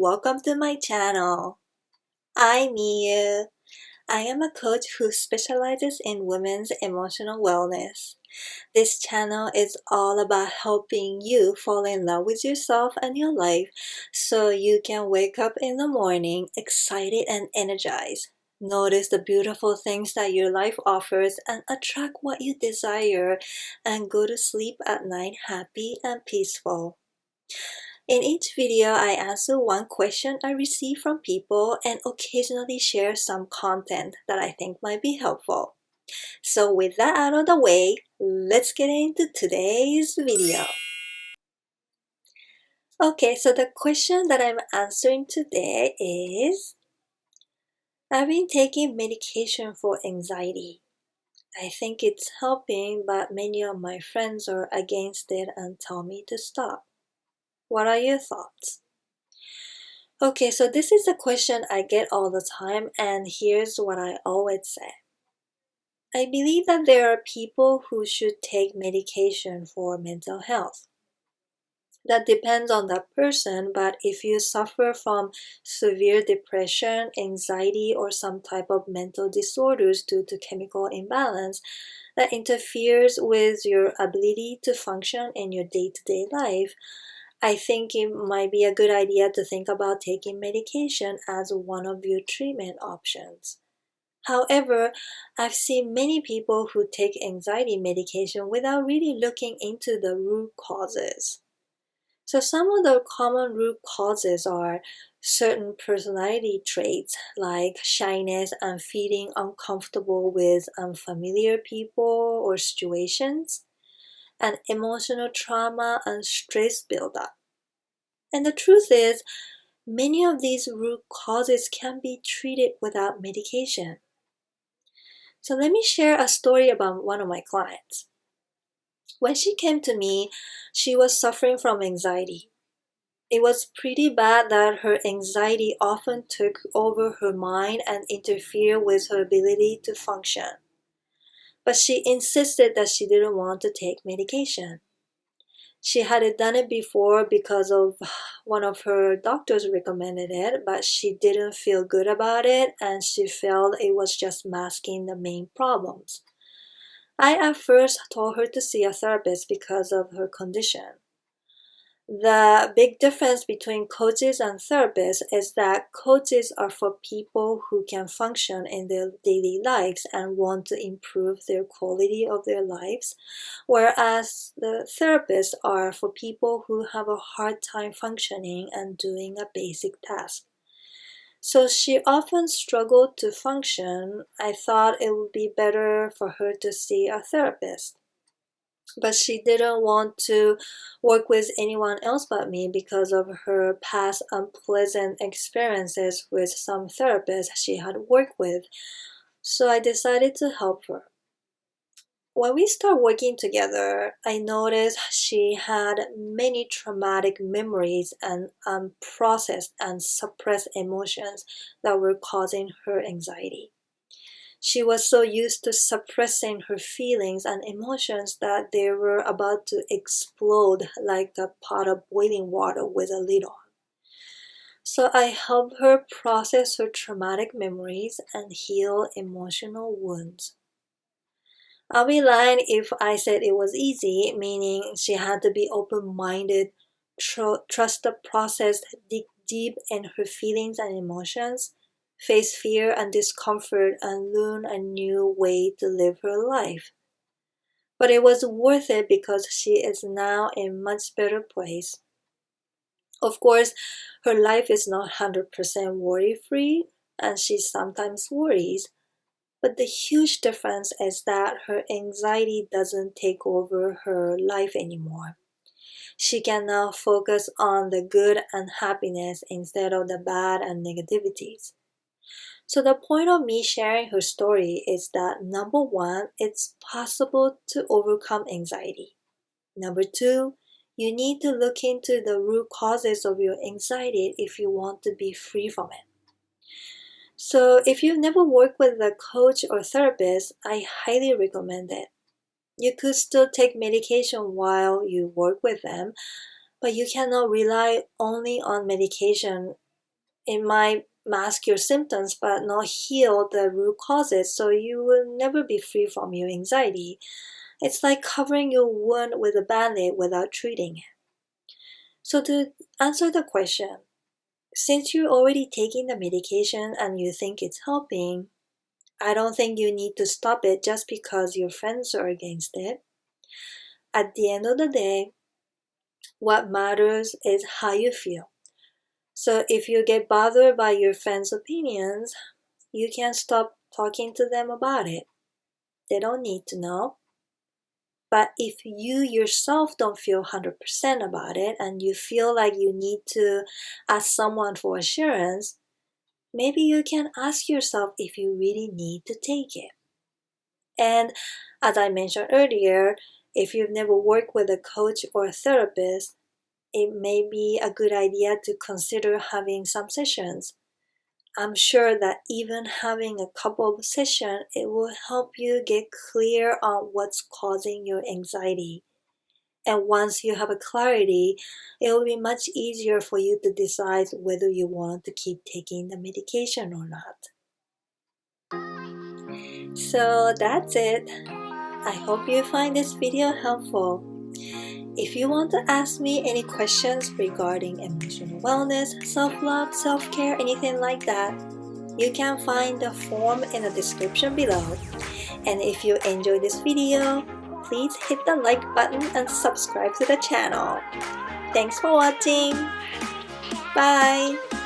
Welcome to my channel. I'm Miyu. I am a coach who specializes in women's emotional wellness. This channel is all about helping you fall in love with yourself and your life so you can wake up in the morning excited and energized. Notice the beautiful things that your life offers and attract what you desire, and go to sleep at night happy and peaceful. In each video, I answer one question I receive from people and occasionally share some content that I think might be helpful. So with that out of the way, let's get into today's video. Okay, so the question that I'm answering today is, I've been taking medication for anxiety. I think it's helping, but many of my friends are against it and tell me to stop. What are your thoughts? Okay, so this is a question I get all the time, and here's what I always say. I believe that there are people who should take medication for mental health. That depends on the person, but if you suffer from severe depression, anxiety, or some type of mental disorders due to chemical imbalance that interferes with your ability to function in your day-to-day life, I think it might be a good idea to think about taking medication as one of your treatment options. However, I've seen many people who take anxiety medication without really looking into the root causes. So some of the common root causes are certain personality traits like shyness and feeling uncomfortable with unfamiliar people or situations, and emotional trauma and stress buildup. And the truth is, many of these root causes can be treated without medication. So let me share a story about one of my clients. When she came to me, she was suffering from anxiety. It was pretty bad that her anxiety often took over her mind and interfered with her ability to function. But she insisted that she didn't want to take medication. She had done it before because of one of her doctors recommended it, but she didn't feel good about it and she felt it was just masking the main problems. I at first told her to see a therapist because of her condition. The big difference between coaches and therapists is that coaches are for people who can function in their daily lives and want to improve their quality of their lives, whereas the therapists are for people who have a hard time functioning and doing a basic task. So she often struggled to function. I thought it would be better for her to see a therapist. But she didn't want to work with anyone else but me because of her past unpleasant experiences with some therapists she had worked with. So I decided to help her. When we started working together, I noticed she had many traumatic memories and unprocessed and suppressed emotions that were causing her anxiety. She was so used to suppressing her feelings and emotions that they were about to explode like a pot of boiling water with a lid on. So I helped her process her traumatic memories and heal emotional wounds. I'll be lying if I said it was easy, meaning she had to be open-minded, trust the process, dig deep in her feelings and emotions, face fear and discomfort, and learn a new way to live her life. But it was worth it because she is now in a much better place. Of course, her life is not 100% worry-free, and she sometimes worries. But the huge difference is that her anxiety doesn't take over her life anymore. She can now focus on the good and happiness instead of the bad and negativities. So the point of me sharing her story is that number one, it's possible to overcome anxiety. Number two, you need to look into the root causes of your anxiety if you want to be free from it. So if you've never worked with a coach or therapist, I highly recommend it. You could still take medication while you work with them, but you cannot rely only on medication It might mask your symptoms but not heal the root causes, so you will never be free from your anxiety. It's like covering your wound with a band-aid without treating it. So to answer the question, since you're already taking the medication and you think it's helping, I don't think you need to stop it just because your friends are against it. At the end of the day, what matters is how you feel. So if you get bothered by your friends' opinions, you can stop talking to them about it. They don't need to know. But if you yourself don't feel 100% about it and you feel like you need to ask someone for assurance, maybe you can ask yourself if you really need to take it. And as I mentioned earlier, if you've never worked with a coach or a therapist, it may be a good idea to consider having some sessions. I'm sure that even having a couple of sessions, it will help you get clear on what's causing your anxiety. And once you have a clarity, it will be much easier for you to decide whether you want to keep taking the medication or not. So that's it. I hope you find this video helpful. If you want to ask me any questions regarding emotional wellness, self-love, self-care, anything like that, you can find the form in the description below. And if you enjoyed this video, please hit the like button and subscribe to the channel. Thanks for watching. Bye.